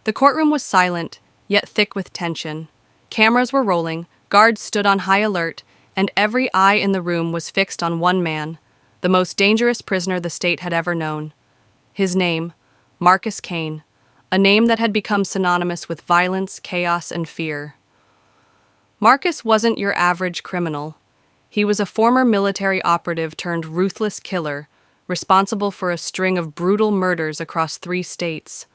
The courtroom was silent, yet thick with tension. Cameras were rolling, guards stood on high alert, and every eye in the room was fixed on one man, the most dangerous prisoner the state had ever known. His name, Marcus Kane, a name that had become synonymous with violence, chaos, and fear. Marcus wasn't your average criminal. He was a former military operative turned ruthless killer, responsible for a string of brutal murders across 3 states.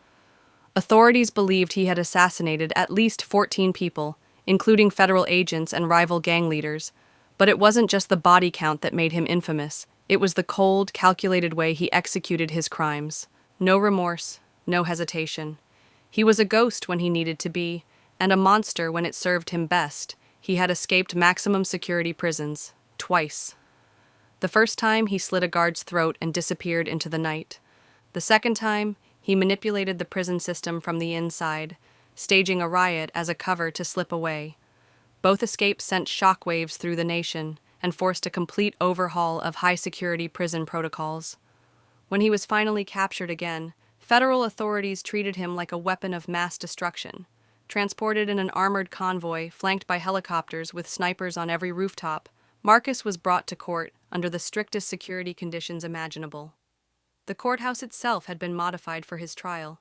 Authorities believed he had assassinated at least 14 people, including federal agents and rival gang leaders. But it wasn't just the body count that made him infamous. It was the cold, calculated way he executed his crimes. No remorse, no hesitation. He was a ghost when he needed to be, and a monster when it served him best. He had escaped maximum security prisons, twice. The first time, he slit a guard's throat and disappeared into the night. The second time, he manipulated the prison system from the inside, staging a riot as a cover to slip away. Both escapes sent shockwaves through the nation and forced a complete overhaul of high-security prison protocols. When he was finally captured again, federal authorities treated him like a weapon of mass destruction. Transported in an armored convoy flanked by helicopters with snipers on every rooftop, Marcus was brought to court under the strictest security conditions imaginable. The courthouse itself had been modified for his trial.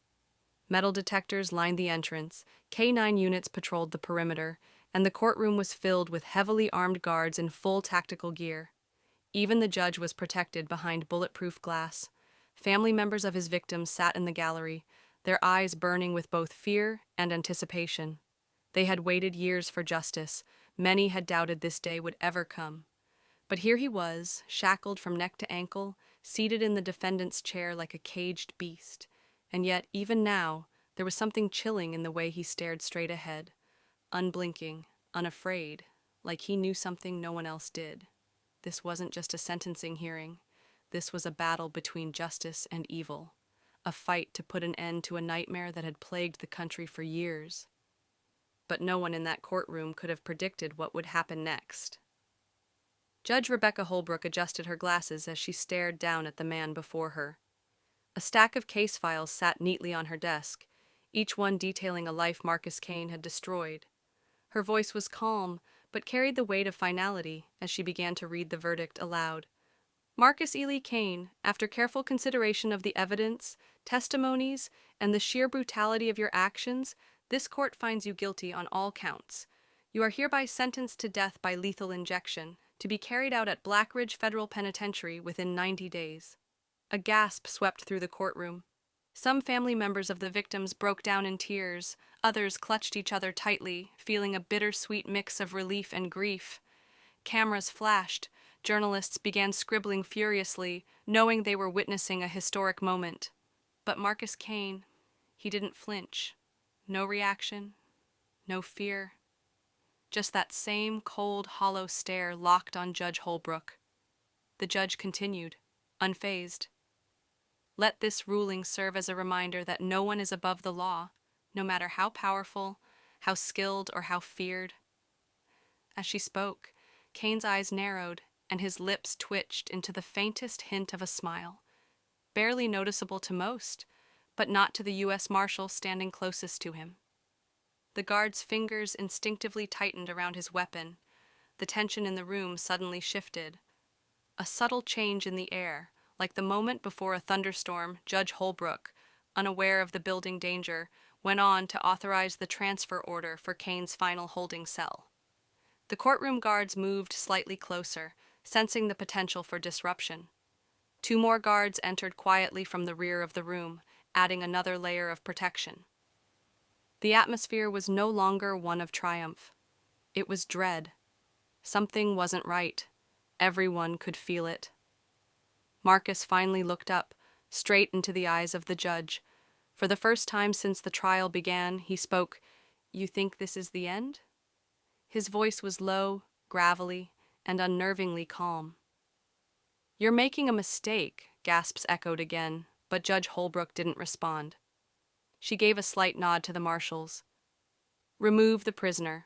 Metal detectors lined the entrance, K-9 units patrolled the perimeter, and the courtroom was filled with heavily armed guards in full tactical gear. Even the judge was protected behind bulletproof glass. Family members of his victims sat in the gallery, their eyes burning with both fear and anticipation. They had waited years for justice. Many had doubted this day would ever come. But here he was, shackled from neck to ankle, seated in the defendant's chair like a caged beast. And yet, even now, there was something chilling in the way he stared straight ahead, unblinking, unafraid, like he knew something no one else did. This wasn't just a sentencing hearing. This was a battle between justice and evil, a fight to put an end to a nightmare that had plagued the country for years. But no one in that courtroom could have predicted what would happen next. Judge Rebecca Holbrook adjusted her glasses as she stared down at the man before her. A stack of case files sat neatly on her desk, each one detailing a life Marcus Kane had destroyed. Her voice was calm, but carried the weight of finality as she began to read the verdict aloud. Marcus Ely Kane, after careful consideration of the evidence, testimonies, and the sheer brutality of your actions, this court finds you guilty on all counts. You are hereby sentenced to death by lethal injection, to be carried out at Black Ridge Federal Penitentiary within 90 days. A gasp swept through the courtroom. Some family members of the victims broke down in tears, others clutched each other tightly, feeling a bittersweet mix of relief and grief. Cameras flashed. Journalists began scribbling furiously, knowing they were witnessing a historic moment. But Marcus Kane, he didn't flinch. No reaction, no fear. Just that same cold, hollow stare locked on Judge Holbrook. The judge continued, unfazed. Let this ruling serve as a reminder that no one is above the law, no matter how powerful, how skilled, or how feared. As she spoke, Kane's eyes narrowed, and his lips twitched into the faintest hint of a smile, barely noticeable to most, but not to the U.S. Marshal standing closest to him. The guard's fingers instinctively tightened around his weapon. The tension in the room suddenly shifted. A subtle change in the air, like the moment before a thunderstorm, Judge Holbrook, unaware of the building danger, went on to authorize the transfer order for Kane's final holding cell. The courtroom guards moved slightly closer, sensing the potential for disruption. 2 more guards entered quietly from the rear of the room, adding another layer of protection. The atmosphere was no longer one of triumph. It was dread. Something wasn't right. Everyone could feel it. Marcus finally looked up, straight into the eyes of the judge. For the first time since the trial began, he spoke, "You think this is the end?" His voice was low, gravelly, and unnervingly calm. "You're making a mistake," gasps echoed again, but Judge Holbrook didn't respond. She gave a slight nod to the marshals. "Remove the prisoner."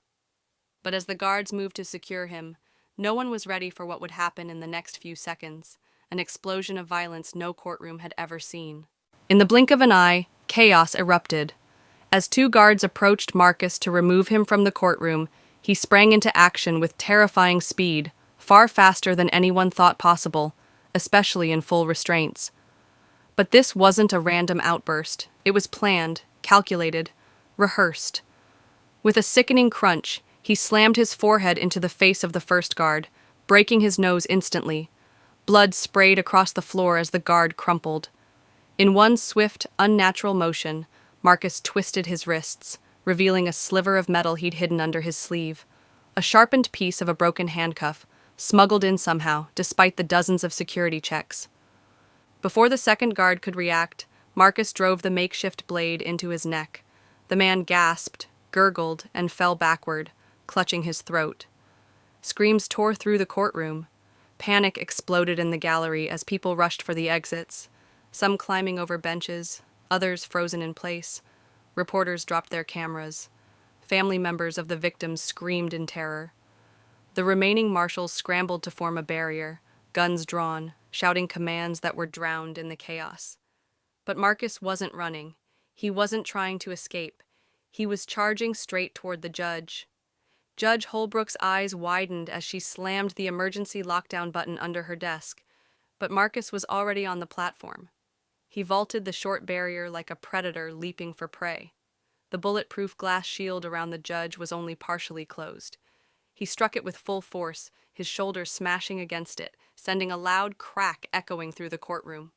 But as the guards moved to secure him, no one was ready for what would happen in the next few seconds, an explosion of violence no courtroom had ever seen. In the blink of an eye, chaos erupted. As two guards approached Marcus to remove him from the courtroom, he sprang into action with terrifying speed, far faster than anyone thought possible, especially in full restraints. But this wasn't a random outburst. It was planned, calculated, rehearsed. With a sickening crunch, he slammed his forehead into the face of the first guard, breaking his nose instantly. Blood sprayed across the floor as the guard crumpled. In one swift, unnatural motion, Marcus twisted his wrists, revealing a sliver of metal he'd hidden under his sleeve. A sharpened piece of a broken handcuff, smuggled in somehow, despite the dozens of security checks. Before the second guard could react, Marcus drove the makeshift blade into his neck. The man gasped, gurgled, and fell backward, clutching his throat. Screams tore through the courtroom. Panic exploded in the gallery as people rushed for the exits, some climbing over benches, others frozen in place. Reporters dropped their cameras. Family members of the victims screamed in terror. The remaining marshals scrambled to form a barrier, guns drawn, shouting commands that were drowned in the chaos. But Marcus wasn't running. He wasn't trying to escape. He was charging straight toward the judge. Judge Holbrook's eyes widened as she slammed the emergency lockdown button under her desk, but Marcus was already on the platform. He vaulted the short barrier like a predator leaping for prey. The bulletproof glass shield around the judge was only partially closed. He struck it with full force, his shoulders smashing against it, sending a loud crack echoing through the courtroom.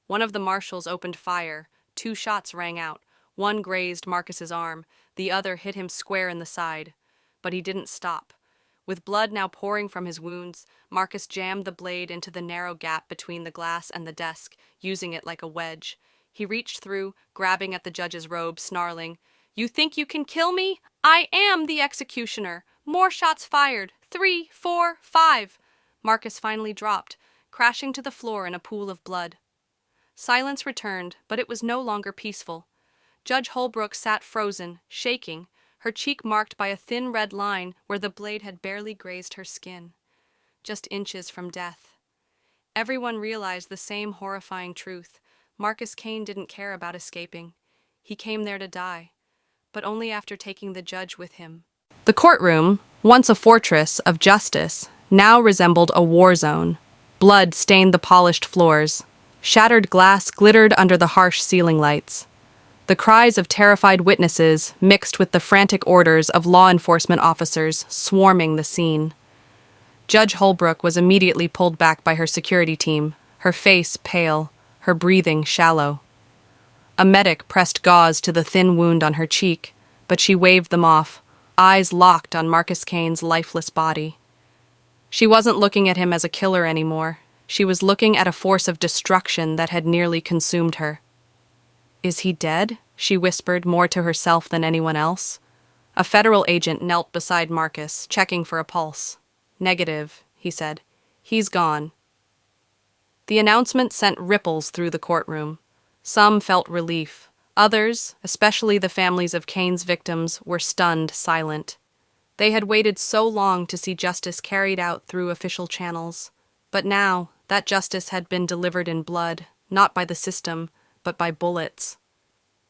One of the marshals opened fire. 2 shots rang out. One grazed Marcus's arm, the other hit him square in the side. But he didn't stop. With blood now pouring from his wounds, Marcus jammed the blade into the narrow gap between the glass and the desk, using it like a wedge. He reached through, grabbing at the judge's robe, snarling, "You think you can kill me? I am the executioner! More shots fired! 3, 4, 5! Marcus finally dropped, crashing to the floor in a pool of blood. Silence returned, but it was no longer peaceful. Judge Holbrook sat frozen, shaking, her cheek marked by a thin red line where the blade had barely grazed her skin. Just inches from death. Everyone realized the same horrifying truth. Marcus Kane didn't care about escaping. He came there to die, but only after taking the judge with him. The courtroom, once a fortress of justice, now resembled a war zone. Blood stained the polished floors. Shattered glass glittered under the harsh ceiling lights. The cries of terrified witnesses mixed with the frantic orders of law enforcement officers swarming the scene. Judge Holbrook was immediately pulled back by her security team, her face pale, her breathing shallow. A medic pressed gauze to the thin wound on her cheek, but she waved them off, eyes locked on Marcus Kane's lifeless body. She wasn't looking at him as a killer anymore. She was looking at a force of destruction that had nearly consumed her. "Is he dead?" she whispered, more to herself than anyone else. A federal agent knelt beside Marcus, checking for a pulse. "Negative," he said. "He's gone." The announcement sent ripples through the courtroom. Some felt relief. Others, especially the families of Kane's victims, were stunned silent. They had waited so long to see justice carried out through official channels. But now, that justice had been delivered in blood, not by the system, but by bullets.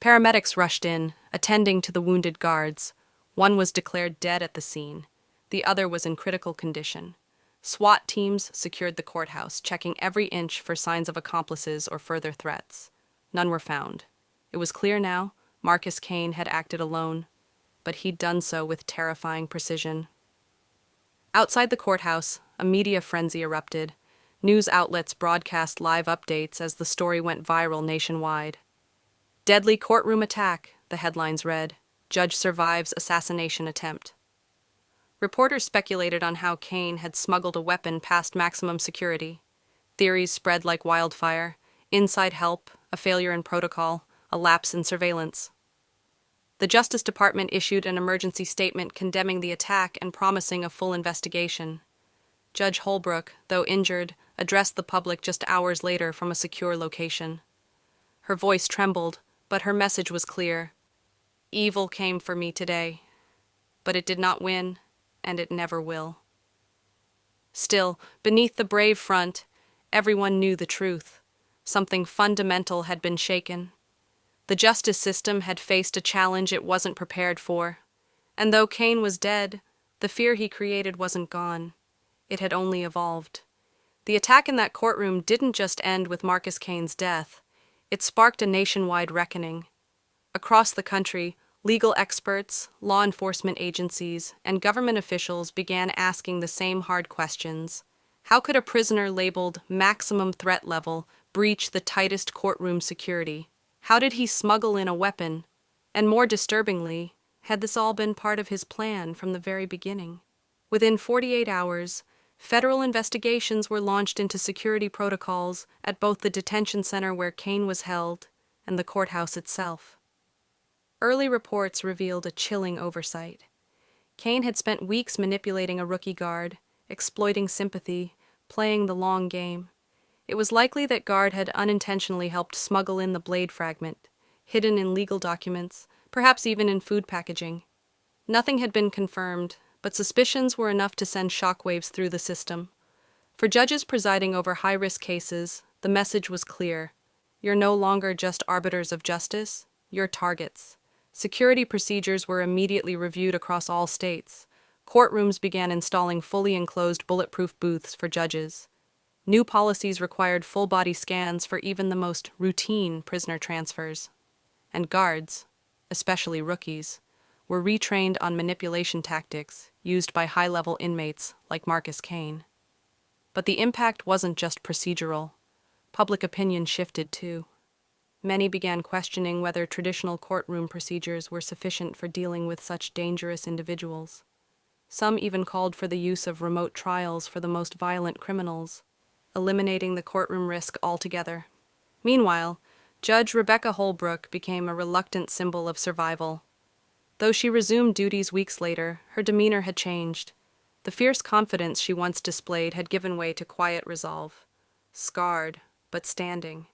Paramedics rushed in, attending to the wounded guards. One was declared dead at the scene. The other was in critical condition. SWAT teams secured the courthouse, checking every inch for signs of accomplices or further threats. None were found. It was clear now, Marcus Kane had acted alone, but he'd done so with terrifying precision. Outside the courthouse, a media frenzy erupted. News outlets broadcast live updates as the story went viral nationwide. "Deadly courtroom attack," the headlines read. "Judge survives assassination attempt." Reporters speculated on how Kane had smuggled a weapon past maximum security. Theories spread like wildfire. Inside help, a failure in protocol, a lapse in surveillance. The Justice Department issued an emergency statement condemning the attack and promising a full investigation. Judge Holbrook, though injured, addressed the public just hours later from a secure location. Her voice trembled, but her message was clear. "Evil came for me today, but it did not win, and it never will." Still, beneath the brave front, everyone knew the truth. Something fundamental had been shaken. The justice system had faced a challenge it wasn't prepared for. And though Kane was dead, the fear he created wasn't gone. It had only evolved. The attack in that courtroom didn't just end with Marcus Kane's death. It sparked a nationwide reckoning. Across the country, legal experts, law enforcement agencies, and government officials began asking the same hard questions. How could a prisoner labeled maximum threat level breach the tightest courtroom security? How did he smuggle in a weapon? And more disturbingly, had this all been part of his plan from the very beginning? Within 48 hours, federal investigations were launched into security protocols at both the detention center where Kane was held and the courthouse itself. Early reports revealed a chilling oversight. Kane had spent weeks manipulating a rookie guard, exploiting sympathy, playing the long game. It was likely that guard had unintentionally helped smuggle in the blade fragment, hidden in legal documents, perhaps even in food packaging. Nothing had been confirmed, but suspicions were enough to send shockwaves through the system. For judges presiding over high-risk cases, the message was clear. You're no longer just arbiters of justice, you're targets. Security procedures were immediately reviewed across all states. Courtrooms began installing fully enclosed bulletproof booths for judges. New policies required full-body scans for even the most routine prisoner transfers. And guards, especially rookies, were retrained on manipulation tactics used by high-level inmates like Marcus Kane. But the impact wasn't just procedural. Public opinion shifted too. Many began questioning whether traditional courtroom procedures were sufficient for dealing with such dangerous individuals. Some even called for the use of remote trials for the most violent criminals, eliminating the courtroom risk altogether. Meanwhile, Judge Rebecca Holbrook became a reluctant symbol of survival. Though she resumed duties weeks later, her demeanor had changed. The fierce confidence she once displayed had given way to quiet resolve. Scarred, but standing.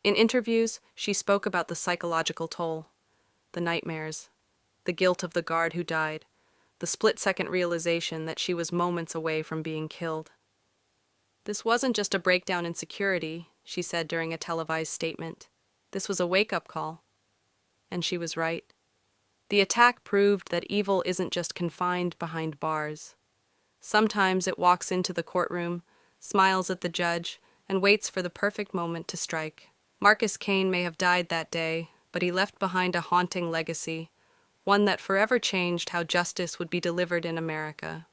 In interviews, she spoke about the psychological toll, the nightmares, the guilt of the guard who died, the split-second realization that she was moments away from being killed. This wasn't just a breakdown in security, she said during a televised statement. This was a wake-up call. And she was right. The attack proved that evil isn't just confined behind bars. Sometimes it walks into the courtroom, smiles at the judge, and waits for the perfect moment to strike. Marcus Kane may have died that day, but he left behind a haunting legacy, one that forever changed how justice would be delivered in America.